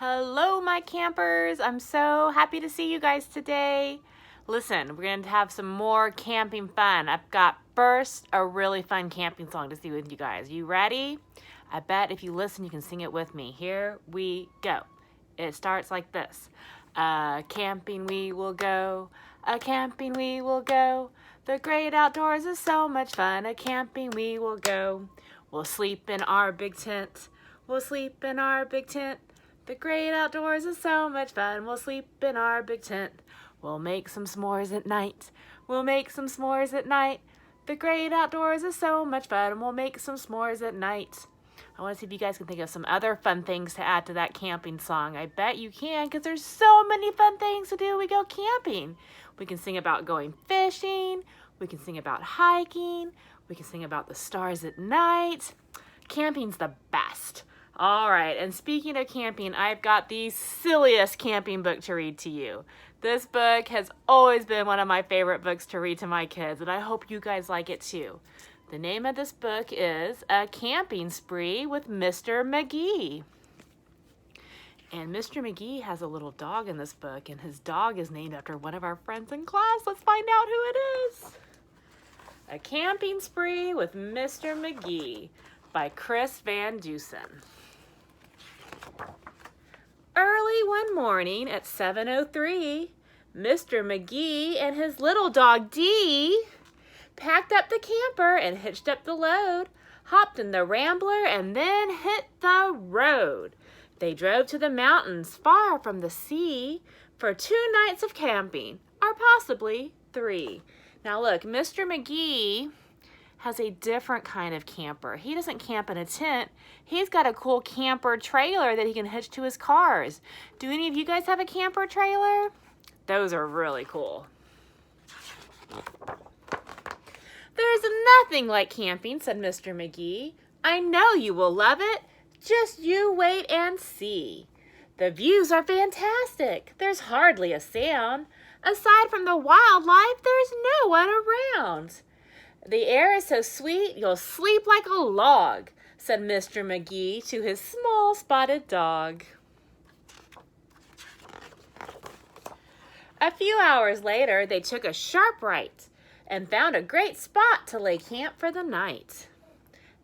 Hello, my campers. I'm so happy to see you guys today. Listen, we're going to have some more camping fun. I've got first a really fun camping song to sing with you guys. You ready? I bet if you listen, you can sing it with me. Here we go. It starts like this. Camping we will go. Camping we will go. The great outdoors is so much fun. Camping we will go. We'll sleep in our big tent. We'll sleep in our big tent. The great outdoors is so much fun. We'll sleep in our big tent. We'll make some s'mores at night. We'll make some s'mores at night. The great outdoors is so much fun. We'll make some s'mores at night. I want to see if you guys can think of some other fun things to add to that camping song. I bet you can, because there's so many fun things to do when we go camping. We can sing about going fishing. We can sing about hiking. We can sing about the stars at night. Camping's the best. All right, and speaking of camping, I've got the silliest camping book to read to you. This book has always been one of my favorite books to read to my kids, and I hope you guys like it too. The name of this book is A Camping Spree with Mr. McGee. And Mr. McGee has a little dog in this book, and his dog is named after one of our friends in class. Let's find out who it is. A Camping Spree with Mr. McGee by Chris Van Dusen. Early one morning at 7:03, Mr. McGee and his little dog Dee packed up the camper and hitched up the load, hopped in the Rambler, and then hit the road. They drove to the mountains far from the sea for 2 nights of camping, or possibly 3. Now look, Mr. McGee has a different kind of camper. He doesn't camp in a tent. He's got a cool camper trailer that he can hitch to his cars. Do any of you guys have a camper trailer? Those are really cool. There's nothing like camping, said Mr. McGee. I know you will love it. Just you wait and see. The views are fantastic. There's hardly a sound. Aside from the wildlife, there's no one around. The air is so sweet, you'll sleep like a log, said Mr. McGee to his small spotted dog. A few hours later, they took a sharp right and found a great spot to lay camp for the night.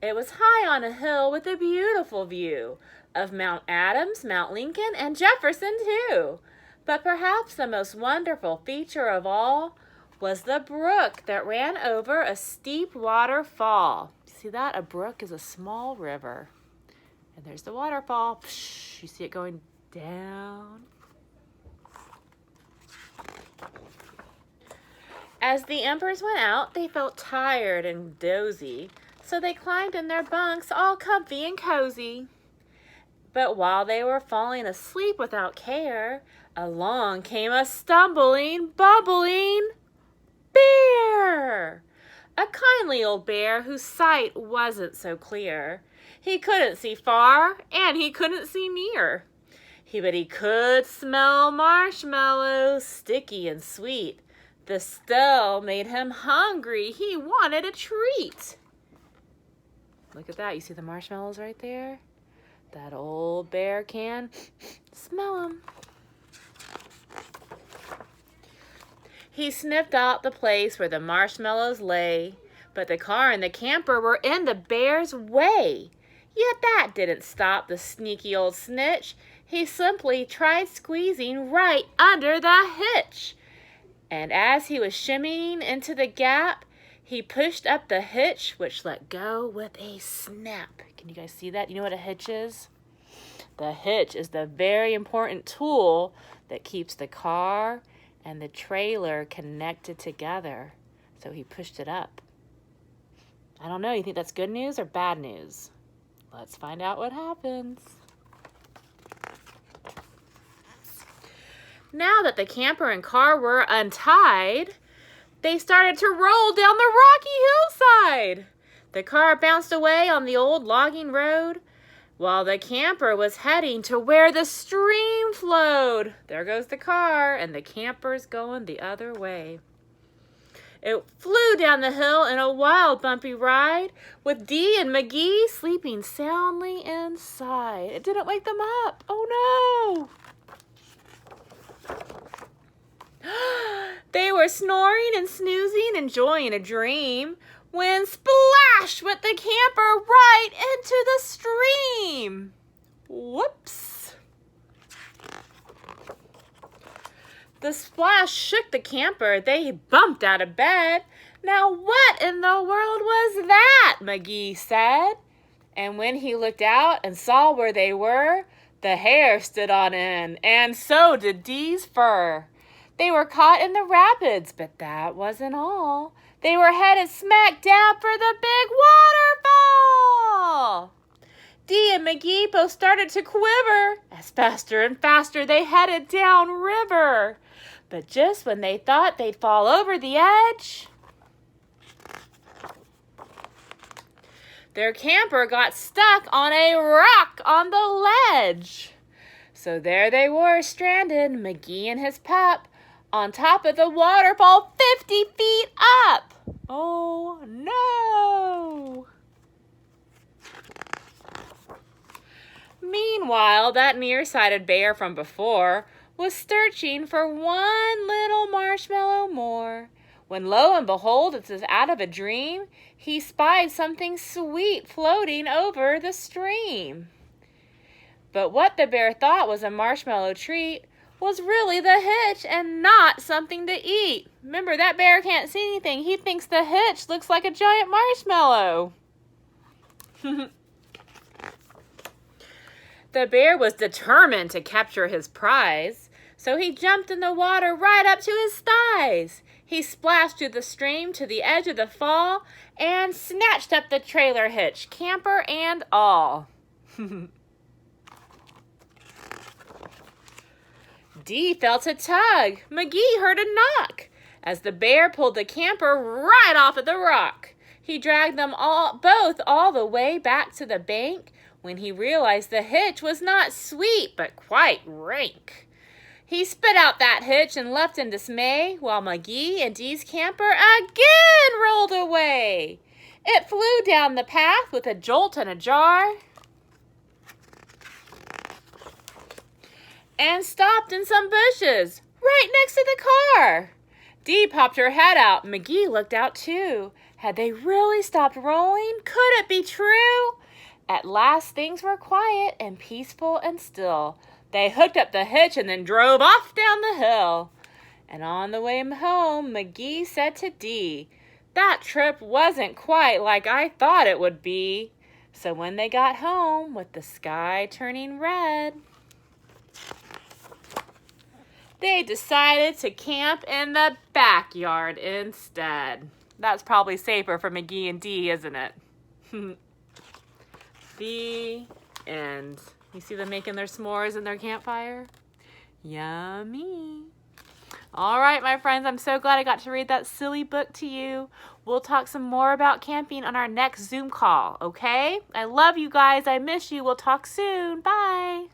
It was high on a hill with a beautiful view of Mount Adams, Mount Lincoln, and Jefferson too. But perhaps the most wonderful feature of all was the brook that ran over a steep waterfall. See that? A brook is a small river. And there's the waterfall. Psh, you see it going down. As the Emperors went out, they felt tired and dozy, so they climbed in their bunks all comfy and cozy. But while they were falling asleep without care, along came a stumbling, bubbling bear! A kindly old bear whose sight wasn't so clear. He couldn't see far, and he couldn't see near. But he could smell marshmallows, sticky and sweet. The smell made him hungry. He wanted a treat. Look at that. You see the marshmallows right there? That old bear can smell them. He sniffed out the place where the marshmallows lay, but the car and the camper were in the bear's way. Yet that didn't stop the sneaky old snitch. He simply tried squeezing right under the hitch. And as he was shimmying into the gap, he pushed up the hitch, which let go with a snap. Can you guys see that? You know what a hitch is? The hitch is the very important tool that keeps the car and the trailer connected together. So he pushed it up. I don't know, you think that's good news or bad news? Let's find out what happens. Now that the camper and car were untied, they started to roll down the rocky hillside. The car bounced away on the old logging road, while the camper was heading to where the stream flowed. There goes the car, and the camper's going the other way. It flew down the hill in a wild, bumpy ride, with Dee and McGee sleeping soundly inside. It didn't wake them up. Oh, no. They were snoring and snoozing, enjoying a dream, when splash went the camper right into the stream. Whoops. The splash shook the camper. They bumped out of bed. Now what in the world was that? McGee said. And when he looked out and saw where they were, the hair stood on end, and so did Dee's fur. They were caught in the rapids, but that wasn't all. They were headed smack down for the big waterfall. Dee and McGee both started to quiver as faster and faster they headed down river. But just when they thought they'd fall over the edge, their camper got stuck on a rock on the ledge. So there they were, stranded, McGee and his pup, on top of the waterfall 50 feet up. Oh, no. Meanwhile, that nearsighted bear from before was searching for one little marshmallow more, when lo and behold, as if out of a dream, he spied something sweet floating over the stream. But what the bear thought was a marshmallow treat was really the hitch and not something to eat. Remember, that bear can't see anything. He thinks the hitch looks like a giant marshmallow. The bear was determined to capture his prize, so he jumped in the water right up to his thighs. He splashed through the stream to the edge of the fall and snatched up the trailer hitch, camper and all. Dee felt a tug. McGee heard a knock as the bear pulled the camper right off of the rock. He dragged them both all the way back to the bank when he realized the hitch was not sweet but quite rank. He spit out that hitch and left in dismay while McGee and Dee's camper again rolled away. It flew down the path with a jolt and a jar and stopped in some bushes right next to the car. Dee popped her head out. McGee looked out too. Had they really stopped rolling? Could it be true? At last things were quiet and peaceful and still. They hooked up the hitch and then drove off down the hill. And on the way home, McGee said to Dee, "That trip wasn't quite like I thought it would be." So when they got home, with the sky turning red, they decided to camp in the backyard instead. That's probably safer for McGee and Dee, isn't it? The end. You see them making their s'mores in their campfire? Yummy. All right, my friends, I'm so glad I got to read that silly book to you. We'll talk some more about camping on our next Zoom call, okay? I love you guys. I miss you. We'll talk soon. Bye.